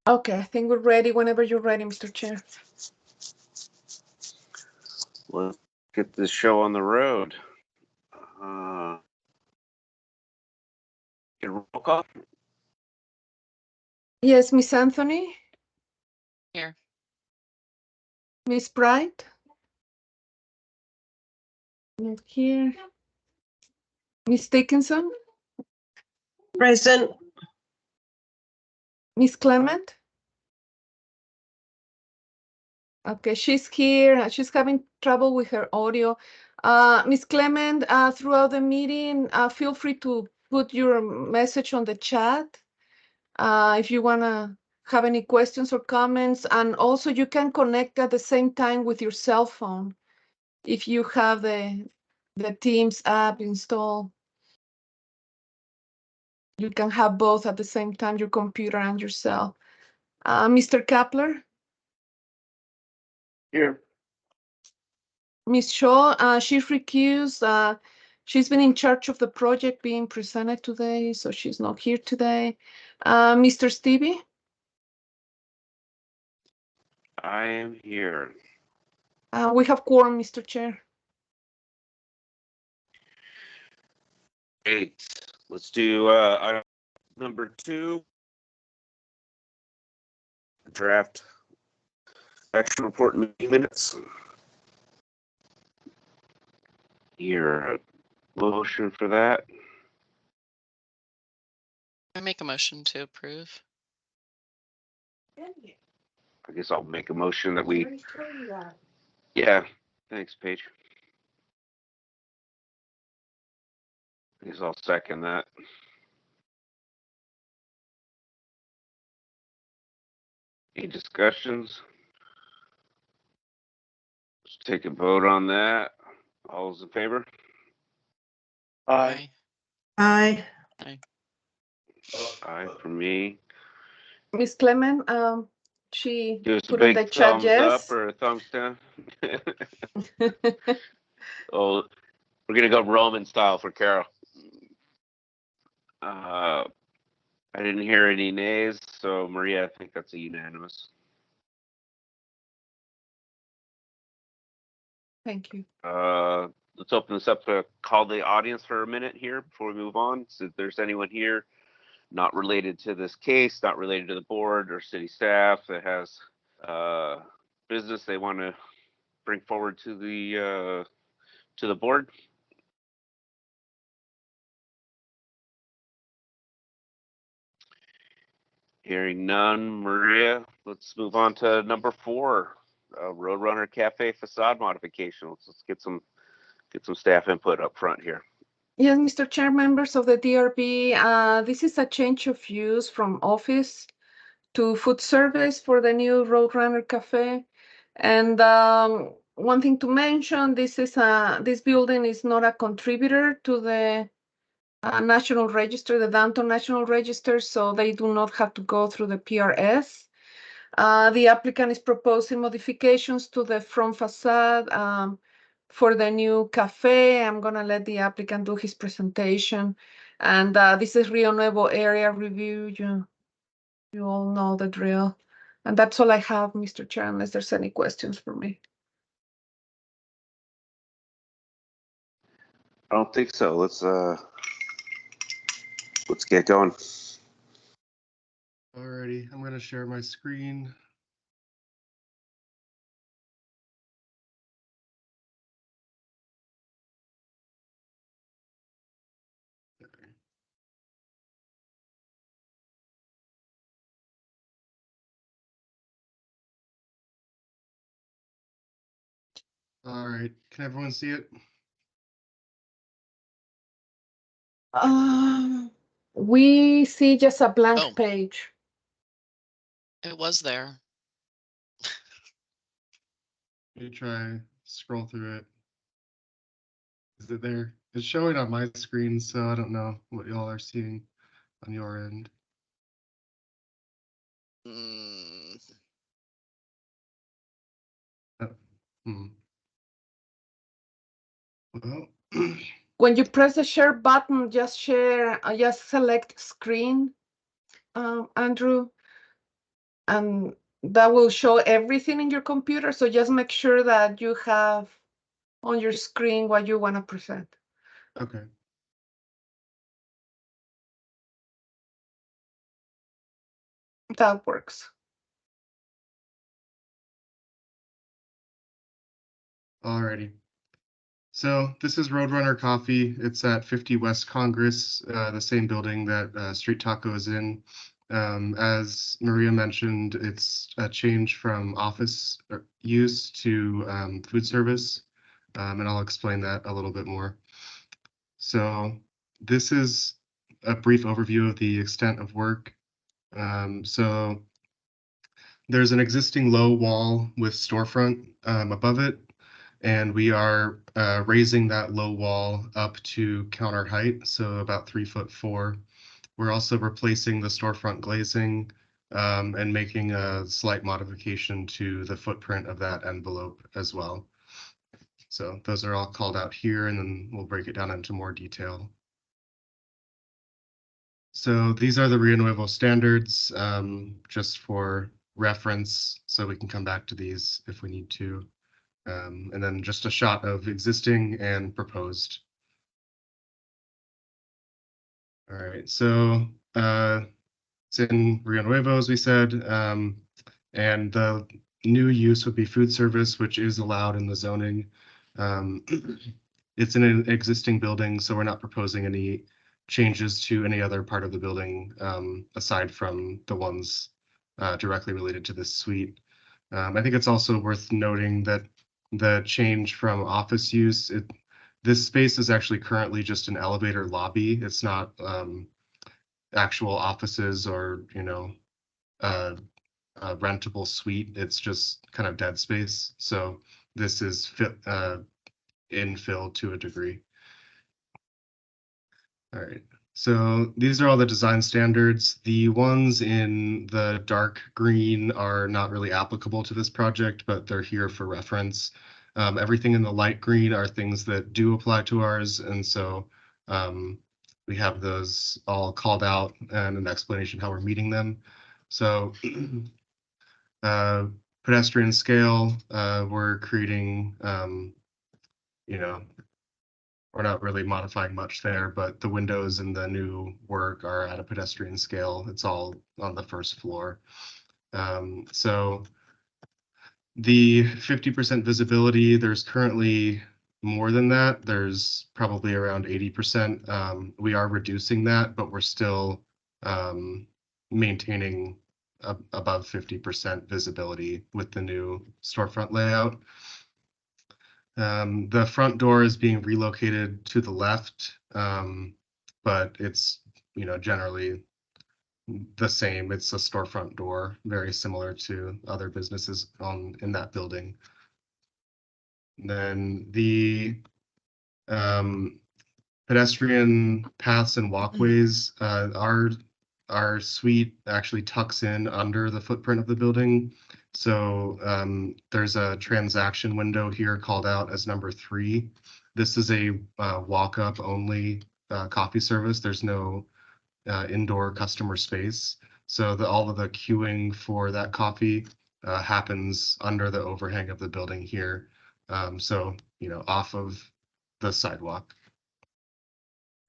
Okay, I think we're ready whenever you're ready, Mr. Chair. Let's get this show on the road. Get a roll call. Yes, Miss Anthony, Here. Miss Bright. Not here. Miss Dickinson, Present. Miss Clement. Okay, she's here. She's having trouble with her audio. Miss Clement, throughout the meeting, feel free to put your message on the chat if you want to have any questions or comments. And also, you can connect at the same time with your cell phone if you have the Teams app installed. You can have both at the same time, your computer and your cell. Mr. Kapler? Here. Miss Shaw, she's recused. She's been in charge of the project being presented today, so she's not here today. Mr. Stevie? I am here. We have quorum, Mr. Chair. Great. Let's do item number 2. Draft action report meeting minutes. Your motion for that. I make a motion to approve. I guess I'll make a motion that we. Yeah. Thanks, Paige. I guess I'll second that. Any discussions? Let's take a vote on that. All those in favor? Aye. Aye. Aye for me. Miss Clement, she Give us a put on big the chat thumbs yes. up or a thumbs down. Oh, we're gonna go Roman style for Carol. I didn't hear any nays, so Maria, I think that's a unanimous. Thank you. Let's open this up to call the audience for a minute here before we move on. So if there's anyone here not related to this case, not related to the board or city staff that has business they want to bring forward to the board. Hearing none, Maria, let's move on to number 4, Roadrunner Cafe facade modification. Let's get some staff input up front here. Yes, Mr. Chair, members of the DRB, this is a change of use from office to food service for the new Roadrunner Cafe. And one thing to mention, this building is not a contributor to the National Register, the Downtown National Register, so they do not have to go through the PRS. The applicant is proposing modifications to the front facade for the new cafe. I'm gonna let the applicant do his presentation. And this is Rio Nuevo area review. You all know the drill. And that's all I have, Mr. Chair, unless there's any questions for me. I don't think so. Let's get going. Alrighty, I'm gonna share my screen. All right, can everyone see it? We see just a blank page. It was there. Let me try scroll through it. Is it there? It's showing on my screen, so I don't know what y'all are seeing on your end. Well, when you press the share button, just share, just select screen, Andrew. and that will show everything in your computer. So just make sure that you have on your screen what you want to present. Okay. That works. Alrighty. So this is Roadrunner Coffee. It's at 50 West Congress, the same building that Street Taco is in. As Maria mentioned, it's a change from office use to food service, and I'll explain that a little bit more. So this is a brief overview of the extent of work. So there's an existing low wall with storefront above it, and we are raising that low wall up to counter height, so about 3'4". We're also replacing the storefront glazing and making a slight modification to the footprint of that envelope as well. So those are all called out here, and then we'll break it down into more detail. So these are the Rio Nuevo standards, just for reference, so we can come back to these if we need to. And then just a shot of existing and proposed. All right, so it's in Rio Nuevo, as we said, and the new use would be food service, which is allowed in the zoning. It's in an existing building, so we're not proposing any changes to any other part of the building aside from the ones directly related to this suite. I think it's also worth noting that the change from office use, this space is actually currently just an elevator lobby. It's not actual offices or, a rentable suite. It's just kind of dead space. So this is infilled to a degree. All right. So these are all the design standards. The ones in the dark green are not really applicable to this project, but they're here for reference. Everything in the light green are things that do apply to ours, and so we have those all called out and an explanation how we're meeting them. So pedestrian scale, we're creating, we're not really modifying much there, but the windows in the new work are at a pedestrian scale. It's all on the first floor. So the 50% visibility, there's currently more than that. There's probably around 80%. We are reducing that, but we're still maintaining above 50% visibility with the new storefront layout. The front door is being relocated to the left, but it's, generally the same. It's a storefront door, very similar to other businesses in that building. And then the pedestrian paths and walkways, our suite actually tucks in under the footprint of the building. So there's a transaction window here called out as number 3. This is a walk-up only coffee service. There's no indoor customer space. So all of the queuing for that coffee happens under the overhang of the building here. So, off of the sidewalk.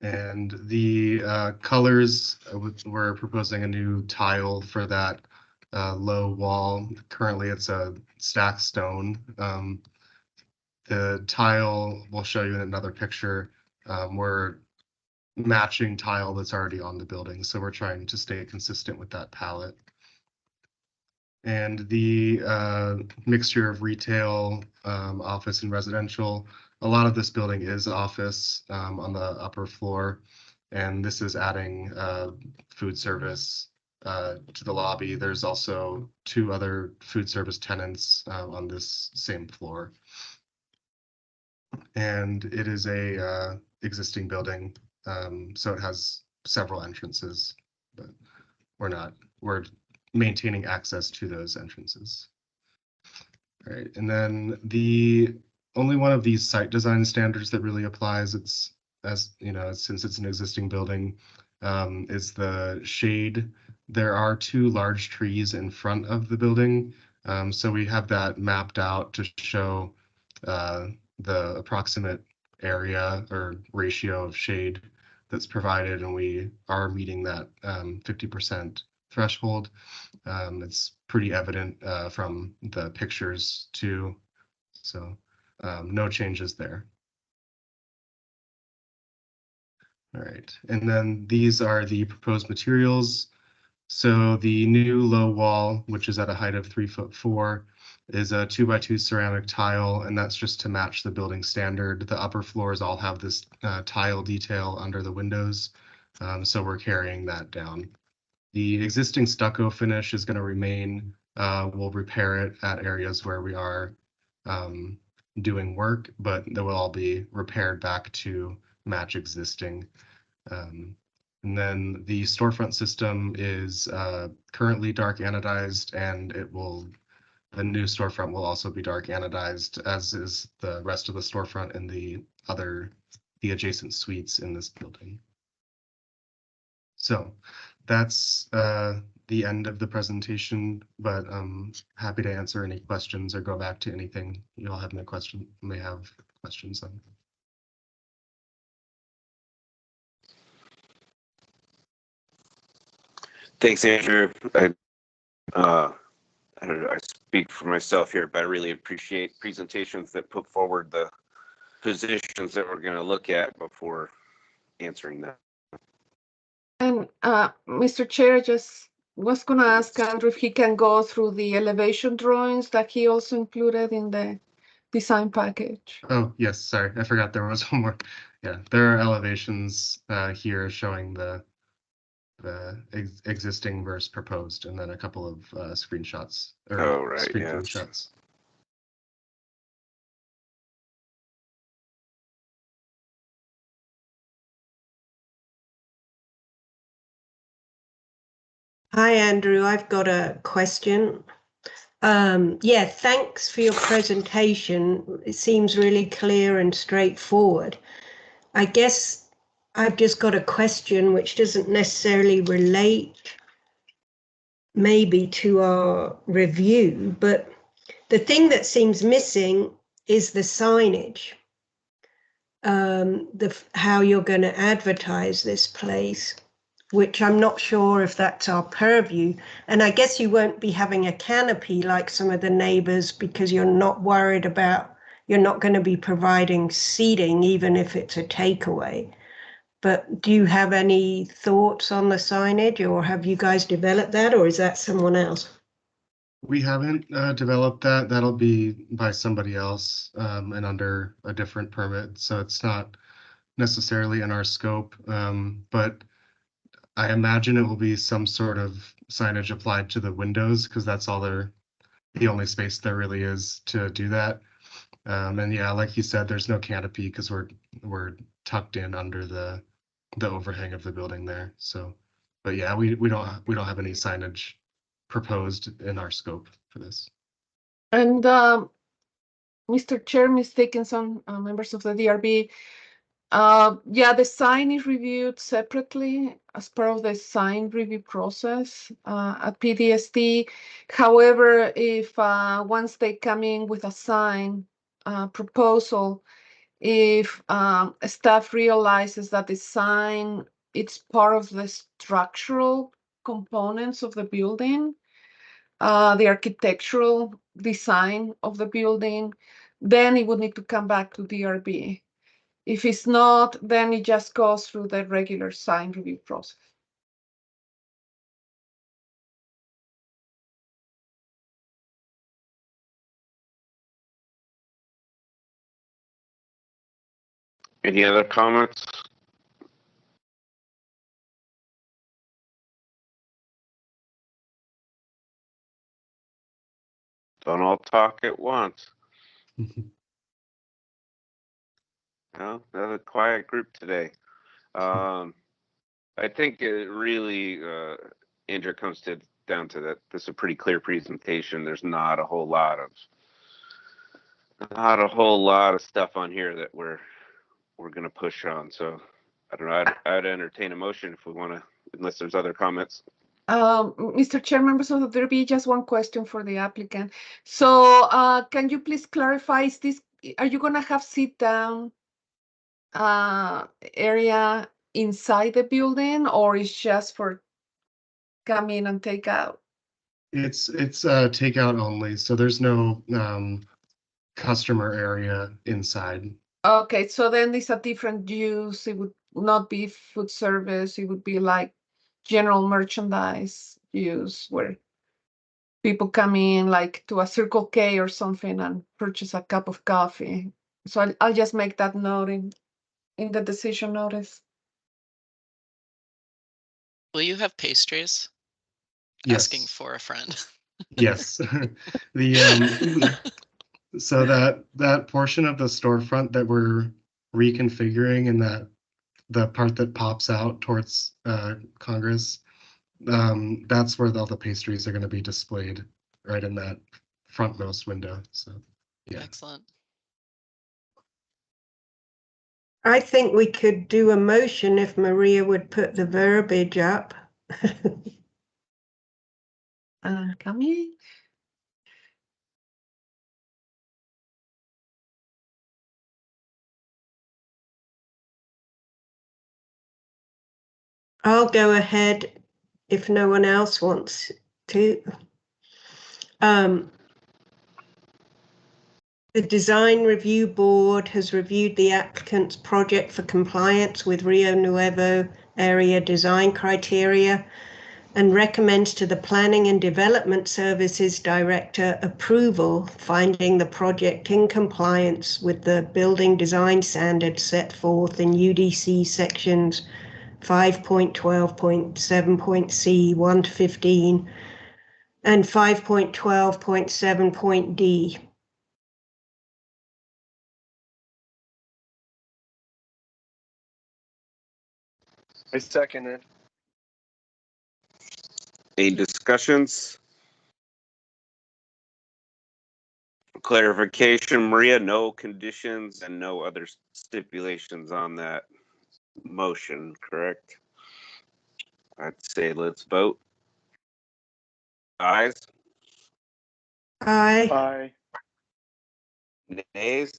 And the colors, we're proposing a new tile for that low wall. Currently, it's a stacked stone. The tile, we'll show you in another picture. We're matching tile that's already on the building, so we're trying to stay consistent with that palette. And the mixture of retail, office, and residential. A lot of this building is office on the upper floor, and this is adding food service to the lobby. There's also 2 other food service tenants on this same floor. And it is a existing building, so it has several entrances, but we're maintaining access to those entrances. All right, and then the only one of these site design standards that really applies, since it's an existing building, is the shade there are 2 large trees in front of the building. So we have that mapped out to show the approximate area or ratio of shade that's provided, and we are meeting that 50% threshold. It's pretty evident from the pictures too. So no changes there. All right, and then these are the proposed materials. So the new low wall, which is at a height of 3'4", is a 2x2 ceramic tile, and that's just to match the building standard. The upper floors all have this tile detail under the windows, so we're carrying that down. The existing stucco finish is going to remain. We'll repair it at areas where we are doing work, but they will all be repaired back to match existing. And then the storefront system is currently dark anodized, and the new storefront will also be dark anodized, as is the rest of the storefront and the adjacent suites in this building. So that's the end of the presentation, but I'm happy to answer any questions or go back to anything you all may have questions on. Thanks, Andrew. I speak for myself here, but I really appreciate presentations that put forward the positions that we're going to look at before answering that. And Mr. Chair, just was going to ask Andrew if he can go through the elevation drawings that he also included in the design package. Oh, yes, sorry, I forgot there was one more. Yeah, there are elevations here showing the existing versus proposed, and then a couple of screenshots or screen shots. Hi, Andrew. I've got a question. Yeah, thanks for your presentation. It seems really clear and straightforward. I guess I've just got a question which doesn't necessarily relate maybe to our review, but the thing that seems missing is the signage, how you're going to advertise this place, which I'm not sure if that's our purview. And I guess you won't be having a canopy like some of the neighbors because you're not worried about, you're not going to be providing seating, even if it's a takeaway. But do you have any thoughts on the signage, or have you guys developed that, or is that someone else? We haven't developed that. That'll be by somebody else and under a different permit. So it's not necessarily in our scope, but I imagine it will be some sort of signage applied to the windows because that's all the only space there really is to do that. And yeah, like you said, there's no canopy because we're tucked in under the overhang of the building there. So, but yeah, we don't have any signage proposed in our scope for this. And Mr. Chair, Ms. Dickinson, members of the DRB, yeah, the sign is reviewed separately as part of the sign review process at PDSD. However, if once they come in with a sign proposal, if staff realizes that the sign it's part of the structural components of the building, the architectural design of the building, then it would need to come back to DRB. If it's not, then it just goes through the regular sign review process. Any other comments? Don't all talk at once. No, another quiet group today. I think it really, Andrew, comes down to that. This is a pretty clear presentation. There's not a whole lot of stuff on here that we're going to push on. So I don't know. I'd entertain a motion if we want to, unless there's other comments. Mr. Chair, members of the DRB, just one question for the applicant. So can you please clarify, are you gonna have sit down area inside the building, or is just for come in and take out? It's takeout only, so there's no customer area inside. Okay, so then it's a different use. It would not be food service. It would be like general merchandise use where people come in like to a Circle K or something and purchase a cup of coffee. So I'll just make that note in the decision notice. Will you have pastries? Asking Yes. for a friend. Yes. The so that portion of the storefront that we're reconfiguring and the part that pops out towards Congress, that's where all the pastries are going to be displayed, right in that frontmost window. So yeah. Excellent. I think we could do a motion if Maria would put the verbiage up. Come in. I'll go ahead if no one else wants to. The Design Review Board has reviewed the applicant's project for compliance with Rio Nuevo area design criteria and recommends to the Planning and Development Services Director approval, finding the project in compliance with the building design standards set forth in UDC sections 5.12.7.c 1 to 15 and 5.12.7.d. I second it. Any discussions? Clarification, Maria, no conditions and no other stipulations on that motion, correct? I'd say let's vote. Ayes? Aye. Aye. Nays?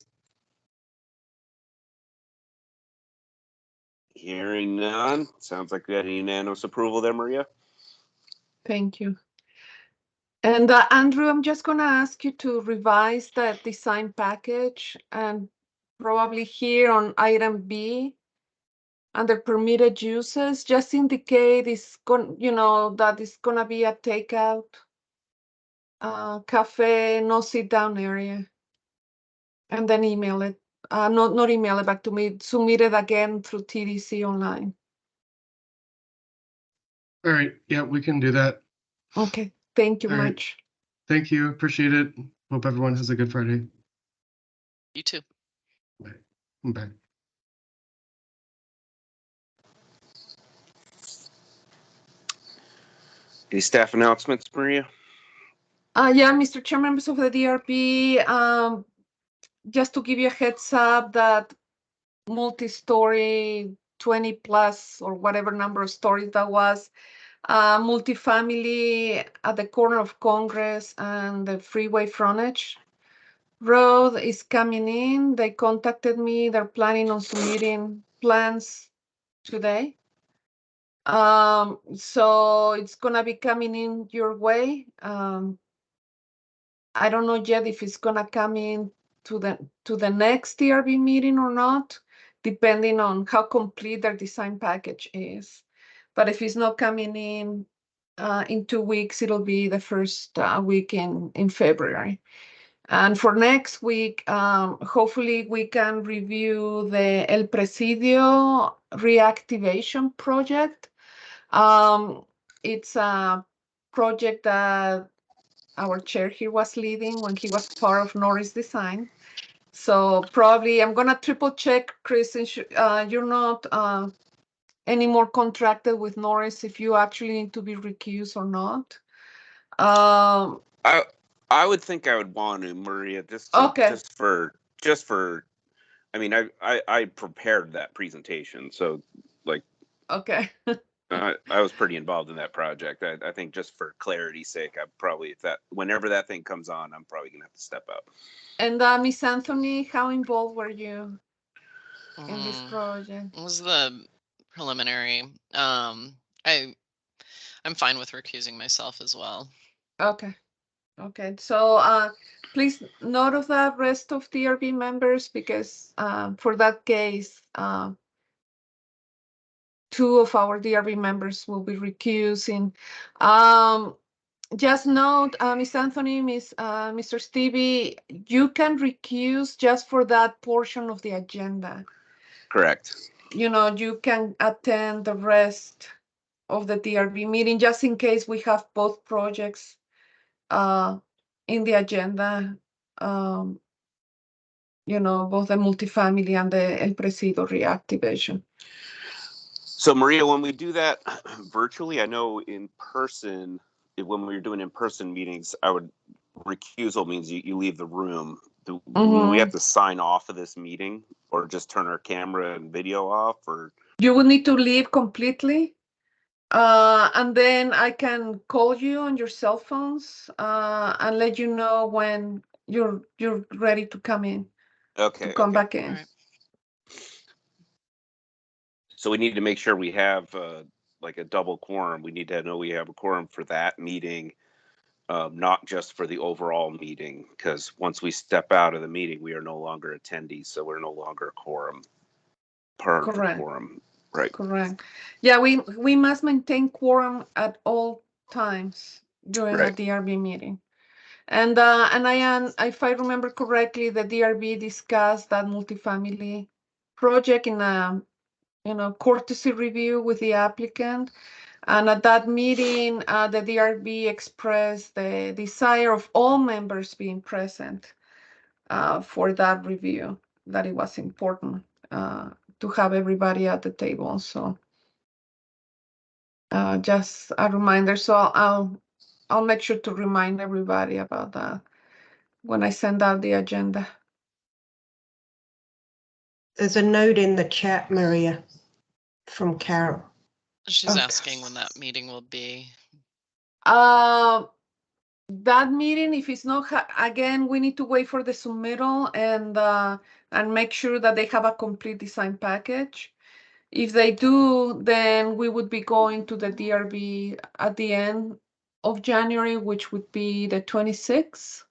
Hearing none. Sounds like we got a unanimous approval there, Maria. Thank you. And Andrew, I'm just going to ask you to revise that design package and probably here on item B under permitted uses, just indicate it's going, that it's going to be a takeout cafe, no sit down area. And then email it, not email it back to me, submit it again through TDC online. All right. Yeah, we can do that. Okay, thank you All right. much. Thank you. Appreciate it. Hope everyone has a good Friday. You too. Bye. Bye. Any staff announcements, Maria? Yeah, Mr. Chair, members of the DRB, just to give you a heads up that multi-story 20 plus or whatever number of stories that was, multifamily at the corner of Congress and the freeway frontage road is coming in. They contacted me. They're planning on submitting plans today. So it's gonna be coming in your way. I don't know yet if it's gonna come in to the next DRB meeting or not, depending on how complete their design package is. But if it's not coming in 2 weeks, it'll be the first week in February. And for next week, hopefully we can review the El Presidio reactivation project. It's a project that our chair here was leading when he was part of Norris Design. So probably I'm gonna triple check, Chris, you're not any more contracted with Norris if you actually need to be recused or not. I would think I would want to, Maria, just for. I mean, I prepared that presentation, so like. Okay. I was pretty involved in that project. I think just for clarity's sake, I probably, whenever that thing comes on, I'm probably gonna have to step out. And Miss Anthony, how involved were you in this project? It was the preliminary. I'm fine with recusing myself as well. Okay. Okay. So please note of that, rest of DRB members, because for that case, 2 of our DRB members will be recusing. Just note, Miss Anthony, Mr. Stevie, you can recuse just for that portion of the agenda. Correct. You know, you can attend the rest of the DRB meeting just in case we have both projects in the agenda. You know, both the multifamily and the El Presidio reactivation. So Maria, when we do that virtually, I know in person, when we were doing in-person meetings, recusal means you leave the room. Do we have to sign off of this meeting or just turn our camera and video off, or? You will need to leave completely. And then I can call you on your cell phones and let you know when you're ready to come in. Okay. To come back in. Right. So we need to make sure we have like a double quorum. We need to know we have a quorum for that meeting, not just for the overall meeting, because once we step out of the meeting, we are no longer attendees, so we're no longer a quorum. Part of the quorum, right? Correct. Yeah, we must maintain quorum at all times during a DRB meeting. And if I remember correctly, the DRB discussed that multifamily project in a courtesy review with the applicant. And at that meeting, the DRB expressed the desire of all members being present for that review, that it was important to have everybody at the table. So just a reminder. So I'll make sure to remind everybody about that when I send out the agenda. There's a note in the chat, Maria, from Carol. She's asking when that meeting will be. That meeting, if it's not, again, we need to wait for the submittal and make sure that they have a complete design package. If they do, then we would be going to the DRB at the end of January, which would be the 26th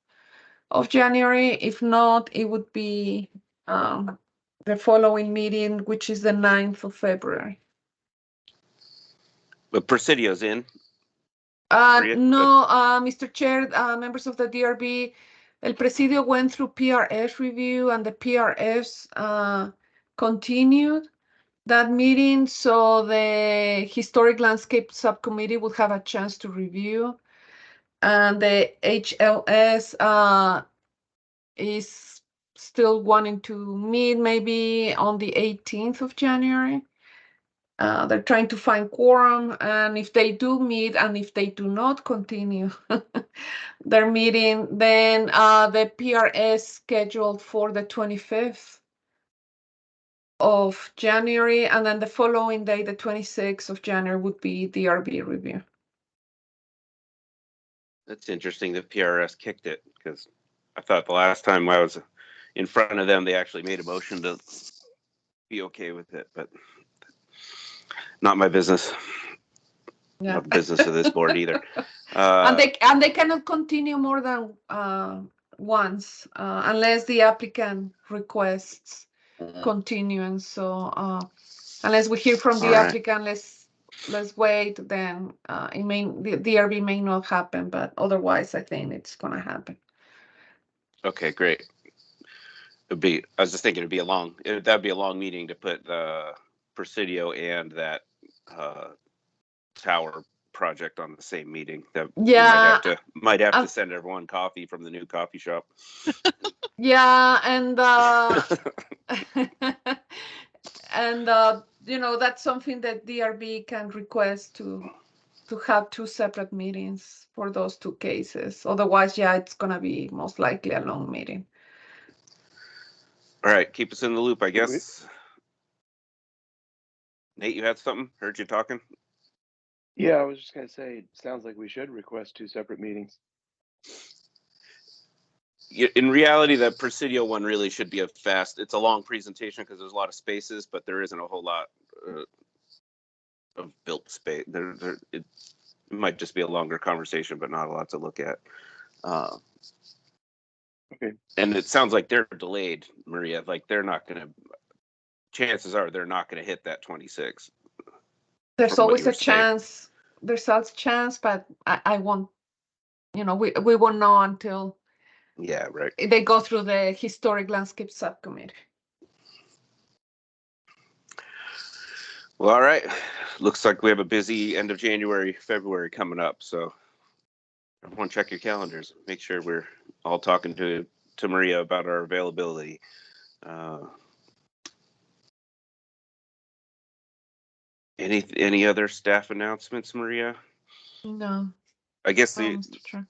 of January. If not, it would be the following meeting, which is the 9th of February. But Presidio's in? No, Mr. Chair, members of the DRB, El Presidio went through PRS review and the PRS continued that meeting, so the Historic Landscape Subcommittee will have a chance to review. And the HLS is still wanting to meet maybe on the 18th of January. They're trying to find quorum, and if they do meet and if they do not continue their meeting, then the PRS scheduled for the 25th of January, and then the following day, the 26th of January, would be DRB review. That's interesting that PRS kicked it, because I thought the last time I was in front of them, they actually made a motion to be okay with it, but not my business. Yeah. Not the business of this board either. And they cannot continue more than once unless the applicant requests continuance. So unless we hear from the applicant, let's wait. Then the DRB may not happen, but otherwise, I think it's gonna happen. Okay, great. I was just thinking that'd be a long meeting to put Presidio and that tower project on the same meeting. That might have to send everyone coffee from the new coffee shop. Yeah, and and that's something that DRB can request to have 2 separate meetings for those 2 cases. Otherwise, yeah, it's gonna be most likely a long meeting. All right, keep us in the loop, I guess. Nate, you had something? Heard you talking? Yeah, I was just gonna say, it sounds like we should request 2 separate meetings. In reality, that Presidio one really should be it's a long presentation because there's a lot of spaces, but there isn't a whole lot of built space. It might just be a longer conversation, but not a lot to look at. Okay. And it sounds like they're delayed, Maria. Like chances are they're not gonna hit that 26. There's From what always you were a saying. chance. There's always a chance, but I won't. We won't know until Yeah, right. they go through the historic landscape subcommittee. Well, all right. Looks like we have a busy end of January, February coming up. So everyone check your calendars. Make sure we're all talking to Maria about our availability. Any other staff announcements, Maria? No. I guess Mr. Chair.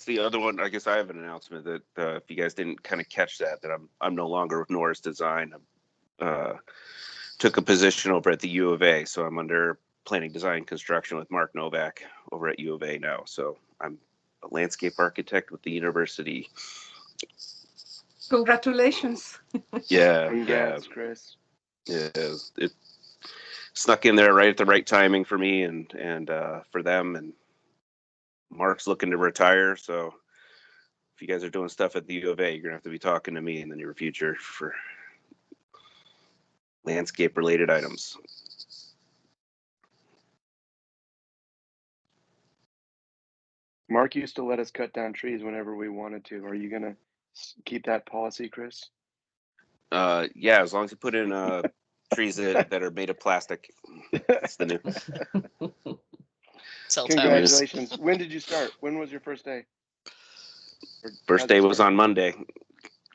the other one. I guess I have an announcement that if you guys didn't kind of catch that I'm no longer with Norris Design. Took a position over at the U of A, so I'm under planning, design, construction with Mark Novak over at U of A now. So I'm a landscape architect with the university. Congratulations. Yeah, Congrats, Chris. yeah, it snuck in there right at the right timing for me and for them. And Mark's looking to retire, so if you guys are doing stuff at the U of A, you're gonna have to be talking to me in the near future for landscape related items. Mark used to let us cut down trees whenever we wanted to. Are you gonna keep that policy, Chris? Yeah, as long as you put in trees that are made of plastic. That's the new. Cell towers. Congratulations. When did you start? When was your first day? First day was on Monday.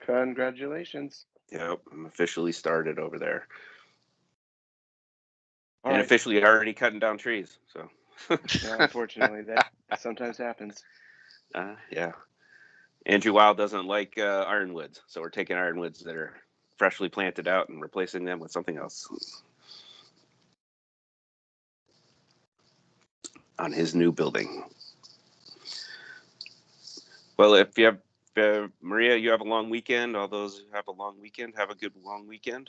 Congratulations. Yep, I'm officially started over there. All and right. officially already cutting down trees. So Yeah, unfortunately, that sometimes happens. Yeah. Andrew Wild doesn't like ironwoods, so we're taking ironwoods that are freshly planted out and replacing them with something else on his new building. Well, if you have Maria, you have a long weekend. All those who have a long weekend, have a good long weekend.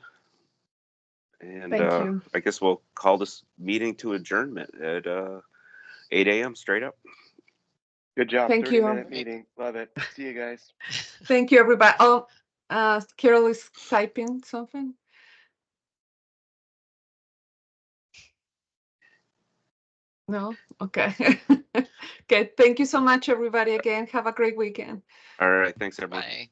And Thank you. I guess we'll call this meeting to adjournment at 8 a.m. straight up. Good job. Thank you. 30-minute meeting. Love it. See you guys. Thank you, everybody. Oh, Carol is typing something. No? Okay. Okay. Thank you so much, everybody. Again, have a great weekend. All right. Thanks, everyone. Bye.